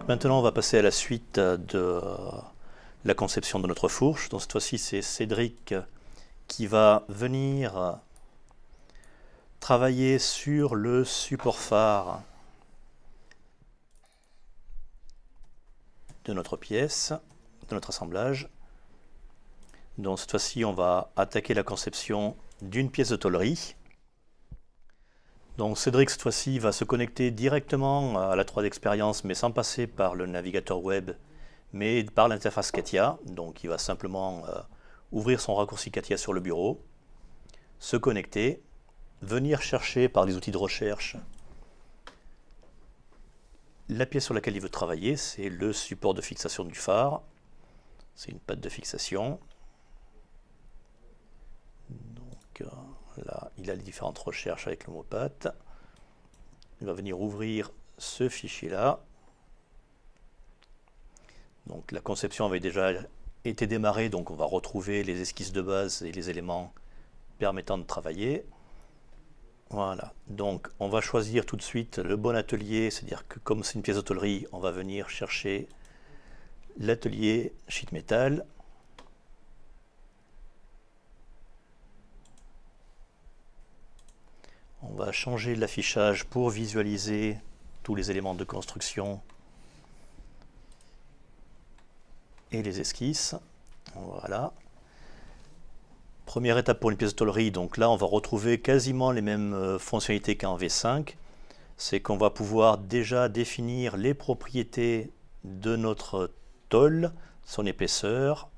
Maintenant, on va passer à la suite de la conception de notre fourche. Donc cette fois-ci, c'est Cédric qui va venir travailler sur le support phare de notre pièce, de notre assemblage. Donc cette fois-ci, on va attaquer la conception d'une pièce de tôlerie. Donc Cédric, cette fois-ci, va se connecter directement à la 3D Experience, mais sans passer par le navigateur web, mais par l'interface CATIA. Donc il va simplement ouvrir son raccourci CATIA sur le bureau, se connecter, venir chercher par les outils de recherche la pièce sur laquelle il veut travailler. C'est le support de fixation du phare. C'est une patte de fixation. Donc là, il a les différentes recherches avec le mot patte. Il va venir ouvrir ce fichier-là. Donc la conception avait déjà été démarrée, donc on va retrouver les esquisses de base et les éléments permettant de travailler. Voilà, donc on va choisir tout de suite le bon atelier, c'est-à-dire que comme c'est une pièce de tôlerie, on va venir chercher l'atelier sheet metal. On va changer l'affichage pour visualiser tous les éléments de construction et les esquisses. Voilà. Première étape pour une pièce de tôlerie, donc là on va retrouver quasiment les mêmes fonctionnalités qu'en V5. C'est qu'on va pouvoir déjà définir les propriétés de notre tôle, son épaisseur.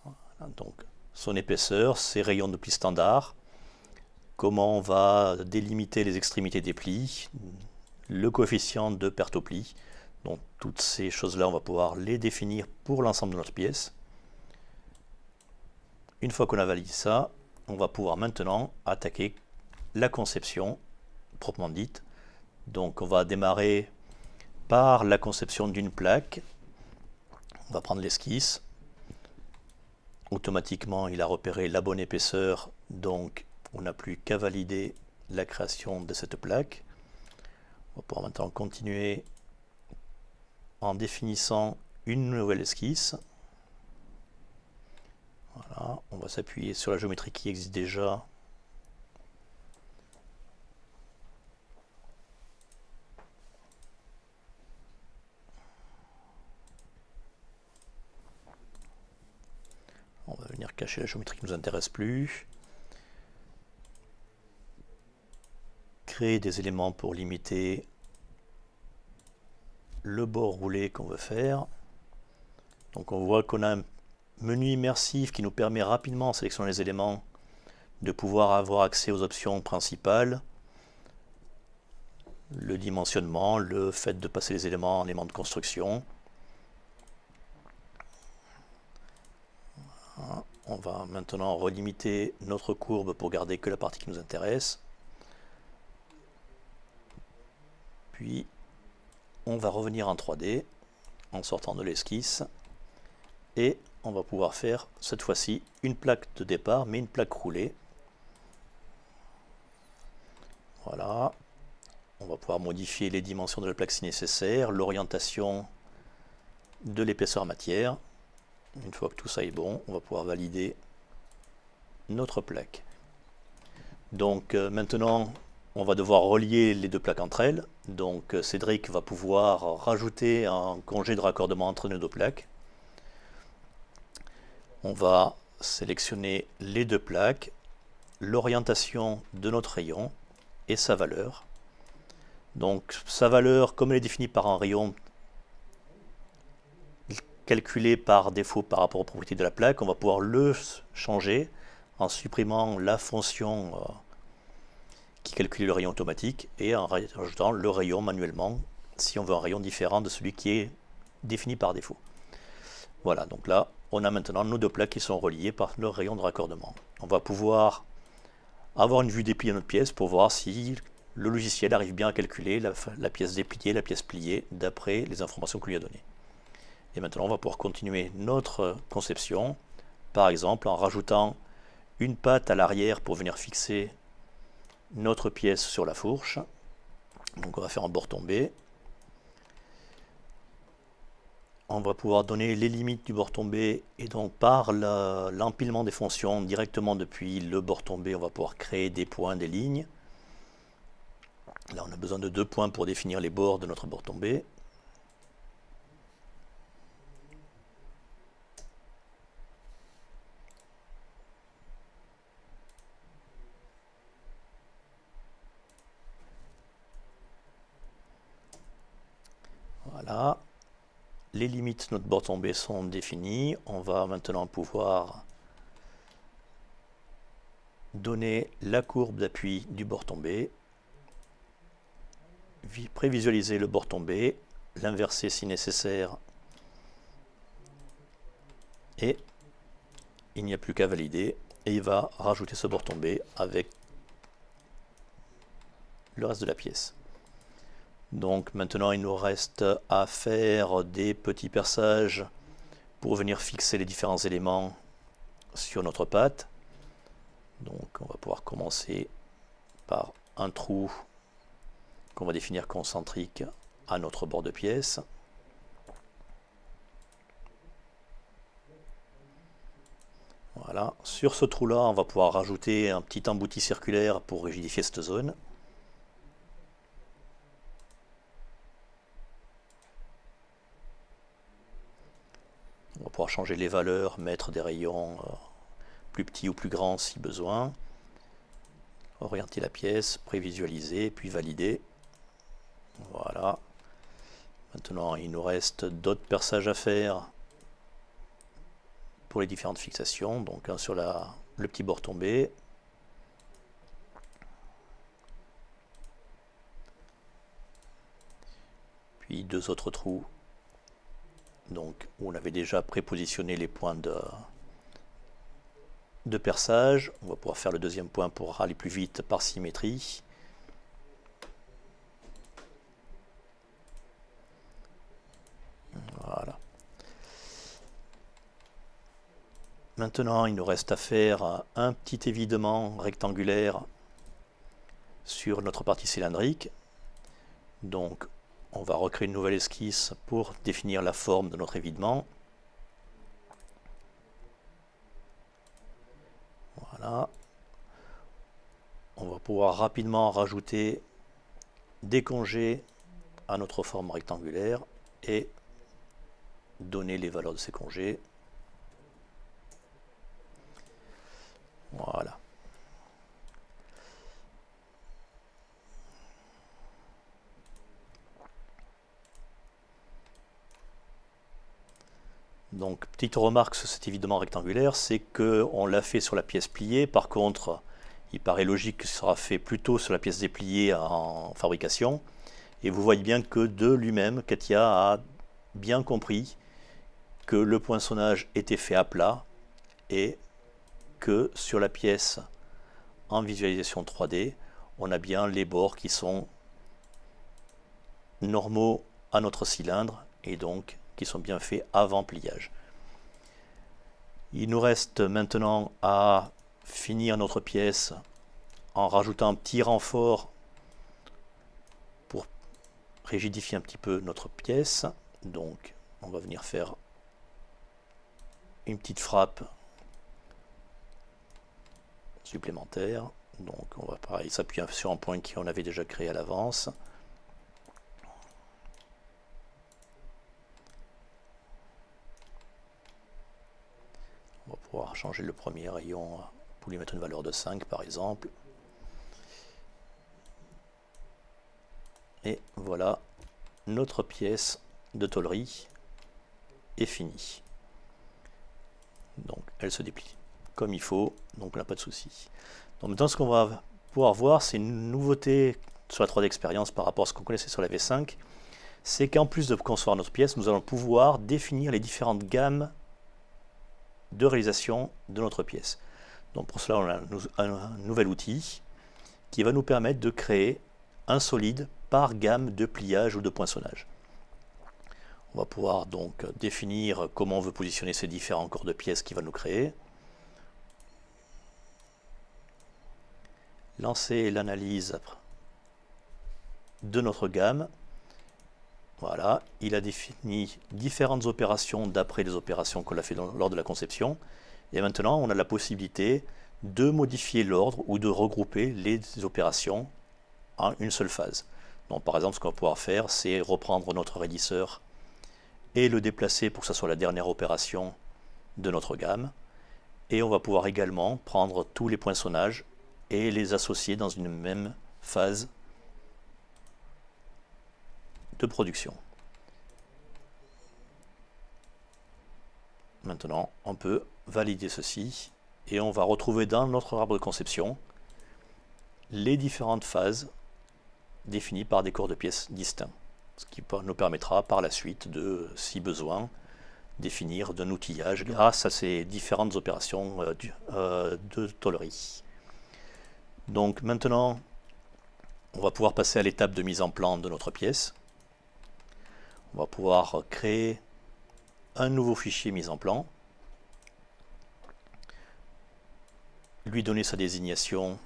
Voilà, donc son épaisseur, ses rayons de pli standard, comment on va délimiter les extrémités des plis, le coefficient de perte au pli. Donc toutes ces choses-là, on va pouvoir les définir pour l'ensemble de notre pièce. Une fois qu'on a validé ça, on va pouvoir maintenant attaquer la conception proprement dite. Donc on va démarrer par la conception d'une plaque. On va prendre l'esquisse. Automatiquement, il a repéré la bonne épaisseur, donc on n'a plus qu'à valider la création de cette plaque. On va pouvoir maintenant continuer en définissant une nouvelle esquisse. Voilà, on va s'appuyer sur la géométrie qui existe déjà. On va venir cacher la géométrie qui ne nous intéresse plus. Créer des éléments pour limiter le bord roulé qu'on veut faire. Donc on voit qu'on a un menu immersif qui nous permet rapidement, en sélectionnant les éléments, de pouvoir avoir accès aux options principales, le dimensionnement, le fait de passer les éléments en éléments de construction. Voilà. On va maintenant relimiter notre courbe pour garder que la partie qui nous intéresse. Puis on va revenir en 3D en sortant de l'esquisse et on va pouvoir faire cette fois-ci une plaque de départ, mais une plaque roulée. Voilà. On va pouvoir modifier les dimensions de la plaque si nécessaire, l'orientation de l'épaisseur matière. Une fois que tout ça est bon, on va pouvoir valider notre plaque. Donc maintenant, on va devoir relier les deux plaques entre elles. Donc Cédric va pouvoir rajouter un congé de raccordement entre nos deux plaques. On va sélectionner les deux plaques, l'orientation de notre rayon et sa valeur. Donc sa valeur, comme elle est définie par un rayon calculé par défaut par rapport aux propriétés de la plaque, on va pouvoir le changer en supprimant la fonction qui calcule le rayon automatique et en rajoutant le rayon manuellement si on veut un rayon différent de celui qui est défini par défaut. Voilà, donc là, on a maintenant nos deux plaques qui sont reliées par leur rayon de raccordement. On va pouvoir avoir une vue dépliée de notre pièce pour voir si le logiciel arrive bien à calculer la pièce dépliée, la pièce pliée, d'après les informations qu'on lui a données. Et maintenant, on va pouvoir continuer notre conception, par exemple en rajoutant une patte à l'arrière pour venir fixer notre pièce sur la fourche. Donc on va faire un bord tombé. on va pouvoir donner les limites du bord tombé et donc par l'empilement des fonctions directement depuis le bord tombé, on va pouvoir créer des points, des lignes. Là, on a besoin de 2 points pour définir les bords de notre bord tombé. Voilà. Les limites de notre bord tombé sont définies. On va maintenant pouvoir donner la courbe d'appui du bord tombé, prévisualiser le bord tombé, l'inverser si nécessaire, et il n'y a plus qu'à valider, et il va rajouter ce bord tombé avec le reste de la pièce. Donc maintenant il nous reste à faire des petits perçages pour venir fixer les différents éléments sur notre pâte. Donc on va pouvoir commencer par un trou qu'on va définir concentrique à notre bord de pièce. Voilà, sur ce trou là on va pouvoir rajouter un petit embouti circulaire pour rigidifier cette zone. On va pouvoir changer les valeurs, mettre des rayons plus petits ou plus grands si besoin. Orienter la pièce, prévisualiser, puis valider. Voilà. Maintenant, il nous reste d'autres perçages à faire pour les différentes fixations. Donc un sur le petit bord tombé. Puis 2 autres trous. Donc où on avait déjà prépositionné les points de perçage. On va pouvoir faire le deuxième point pour aller plus vite par symétrie. Voilà. Maintenant, il nous reste à faire un petit évidement rectangulaire sur notre partie cylindrique. Donc, on va recréer une nouvelle esquisse pour définir la forme de notre évidement. Voilà. On va pouvoir rapidement rajouter des congés à notre forme rectangulaire et donner les valeurs de ces congés. Voilà. Donc, petite remarque sur cet évidement rectangulaire, c'est qu'on l'a fait sur la pièce pliée. Par contre, il paraît logique que ce sera fait plutôt sur la pièce dépliée en fabrication. Et vous voyez bien que de lui-même, Katia a bien compris que le poinçonnage était fait à plat et que sur la pièce en visualisation 3D, on a bien les bords qui sont normaux à notre cylindre et donc qui sont bien faits avant pliage. Il nous reste maintenant à finir notre pièce en rajoutant un petit renfort pour rigidifier un petit peu notre pièce. Donc on va venir faire une petite frappe supplémentaire. Donc on va pareil s'appuyer sur un point qu'on avait déjà créé à l'avance. On va pouvoir changer le premier rayon pour lui mettre une valeur de 5 par exemple. Et voilà, notre pièce de tôlerie est finie. Donc elle se déplie comme il faut, donc on n'a pas de souci. Donc maintenant ce qu'on va pouvoir voir, c'est une nouveauté sur la 3D Experience par rapport à ce qu'on connaissait sur la V5, c'est qu'en plus de concevoir notre pièce, nous allons pouvoir définir les différentes gammes de réalisation de notre pièce. Donc pour cela, on a un nouvel outil qui va nous permettre de créer un solide par gamme de pliage ou de poinçonnage. On va pouvoir donc définir comment on veut positionner ces différents corps de pièces qu'il va nous créer. Lancer l'analyse de notre gamme. Voilà, il a défini différentes opérations d'après les opérations qu'on a fait lors de la conception. Et maintenant, on a la possibilité de modifier l'ordre ou de regrouper les opérations en une seule phase. Donc, par exemple, ce qu'on va pouvoir faire, c'est reprendre notre raidisseur et le déplacer pour que ce soit la dernière opération de notre gamme. Et on va pouvoir également prendre tous les poinçonnages et les associer dans une même phase de production. Maintenant, on peut valider ceci et on va retrouver dans notre arbre de conception les différentes phases définies par des corps de pièces distincts, ce qui nous permettra par la suite de, si besoin, définir d'un outillage grâce à ces différentes opérations de tôlerie. Donc maintenant, on va pouvoir passer à l'étape de mise en plan de notre pièce. On va pouvoir créer un nouveau fichier mise en plan, lui donner sa désignation,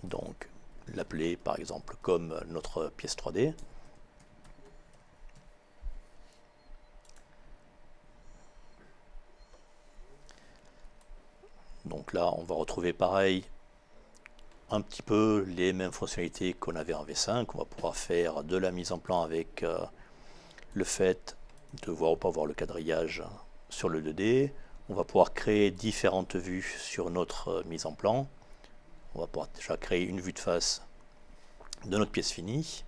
donc l'appeler par exemple comme notre pièce 3D. Donc là, on va retrouver pareil un petit peu les mêmes fonctionnalités qu'on avait en V5. On va pouvoir faire de la mise en plan avec le fait de voir ou pas voir le quadrillage sur le 2D. On va pouvoir créer différentes vues sur notre mise en plan. On va pouvoir déjà créer une vue de face de notre pièce finie.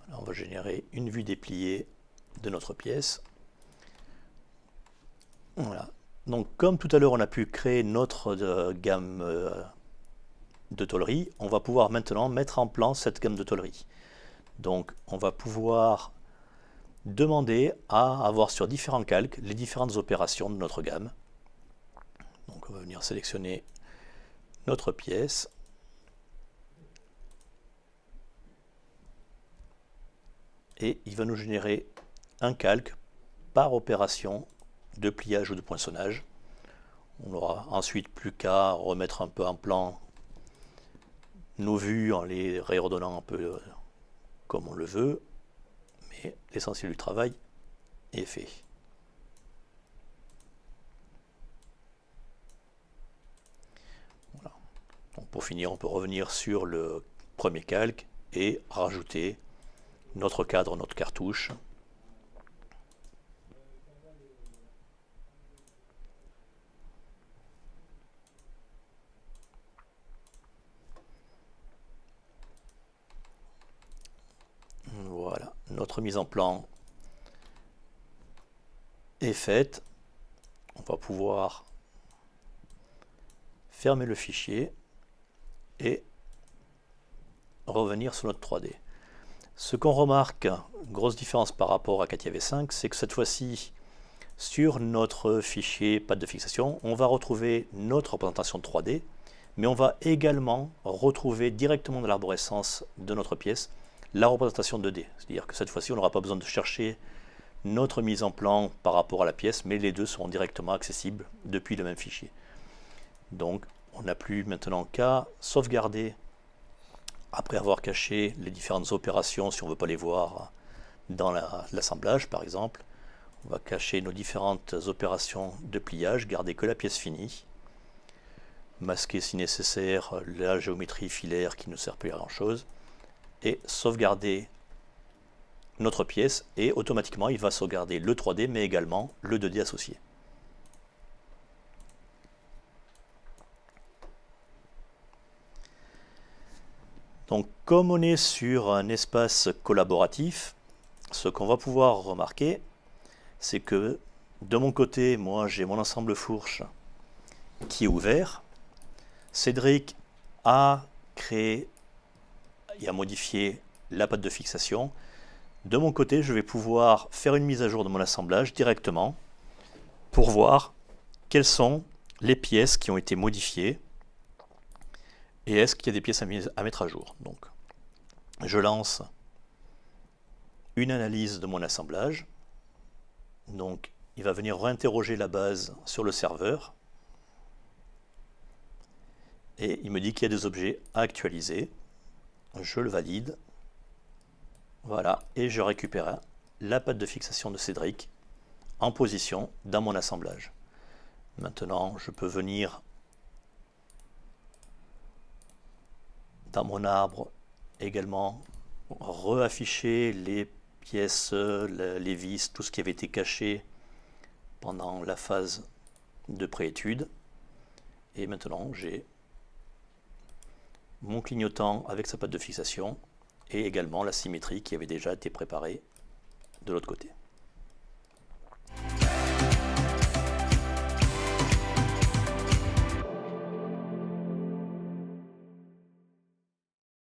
Voilà, on va générer une vue dépliée de notre pièce. Voilà. Donc comme tout à l'heure on a pu créer notre gamme de tôlerie, on va pouvoir maintenant mettre en plan cette gamme de tôlerie. Donc on va pouvoir demander à avoir sur différents calques les différentes opérations de notre gamme. Donc on va venir sélectionner notre pièce. Et il va nous générer un calque par opération de pliage ou de poinçonnage. On n'aura ensuite plus qu'à remettre un peu en plan nos vues en les réordonnant un peu comme on le veut, mais l'essentiel du travail est fait. Voilà. Donc pour finir, on peut revenir sur le premier calque et rajouter notre cadre, notre cartouche. Voilà, notre mise en plan est faite. On va pouvoir fermer le fichier et revenir sur notre 3D. Ce qu'on remarque, grosse différence par rapport à CATIA V5, c'est que cette fois-ci, sur notre fichier patte de fixation, on va retrouver notre représentation 3D, mais on va également retrouver directement dans l'arborescence de notre pièce la représentation 2D. C'est-à-dire que cette fois-ci, on n'aura pas besoin de chercher notre mise en plan par rapport à la pièce, mais les deux seront directement accessibles depuis le même fichier. Donc, on n'a plus maintenant qu'à sauvegarder, après avoir caché les différentes opérations, si on ne veut pas les voir dans l'assemblage par exemple. On va cacher nos différentes opérations de pliage, garder que la pièce finie, masquer si nécessaire la géométrie filaire qui ne sert plus à grand chose, et sauvegarder notre pièce, et automatiquement il va sauvegarder le 3D mais également le 2D associé. Donc comme on est sur un espace collaboratif, ce qu'on va pouvoir remarquer, c'est que de mon côté, moi j'ai mon ensemble fourche qui est ouvert. Cédric a créé et a modifié la patte de fixation. De mon côté, je vais pouvoir faire une mise à jour de mon assemblage directement pour voir quelles sont les pièces qui ont été modifiées et est-ce qu'il y a des pièces à mettre à jour. Donc, je lance une analyse de mon assemblage. Donc, il va venir réinterroger la base sur le serveur. Et il me dit qu'il y a des objets à actualiser. Je le valide. Voilà, et je récupère la patte de fixation de Cédric en position dans mon assemblage. Maintenant, je peux venir dans mon arbre également réafficher les pièces, les vis, tout ce qui avait été caché pendant la phase de préétude. Et maintenant, j'ai mon clignotant avec sa patte de fixation et également la symétrie qui avait déjà été préparée de l'autre côté.